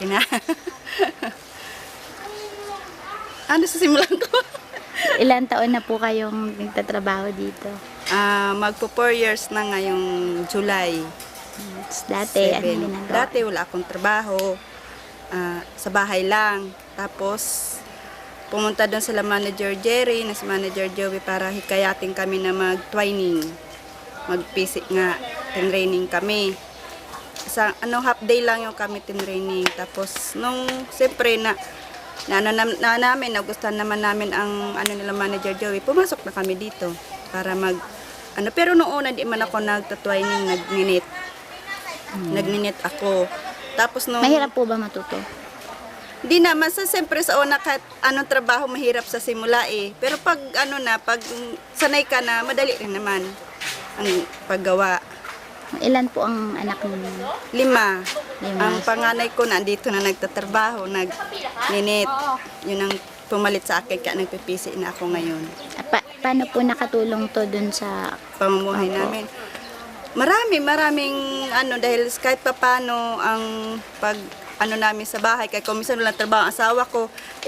Kina. Ano sa simulan ko? Ilan taon na po kayong nagtatrabaho dito? Magpo 4 years na ngayong July. Dati, ano 7. ginagawa? Dati wala akong trabaho. Sa bahay lang. Tapos, pumunta doon sila Manager Jerry, na si Manager Joey para hikayatin kami na mag-twining. Mag-PC nga, training kami. Half day lang yung kami training. Tapos, siyempre nagustuhan naman namin ang nila Manager Joey, pumasok na kami dito para pero noong una di man ako nagtatwining, nagninit ako. Tapos Mahirap po ba matuto? di naman siyempre sa una kahit anong trabaho mahirap sa simula pero pag pag sanay ka na, madali rin naman ang paggawa. Ilan po ang anak ninyo? 5. Ang panganay ko nandito na nagtatrabaho, nagninit. Yun ang pumalit sa akin kaya nagpipisi na ako ngayon. Paano po nakatulong to dun sa Pamumuhay namin. Maraming dahil kahit papano ang namin sa bahay, kaya kung minsan walang trabaho ang asawa ko,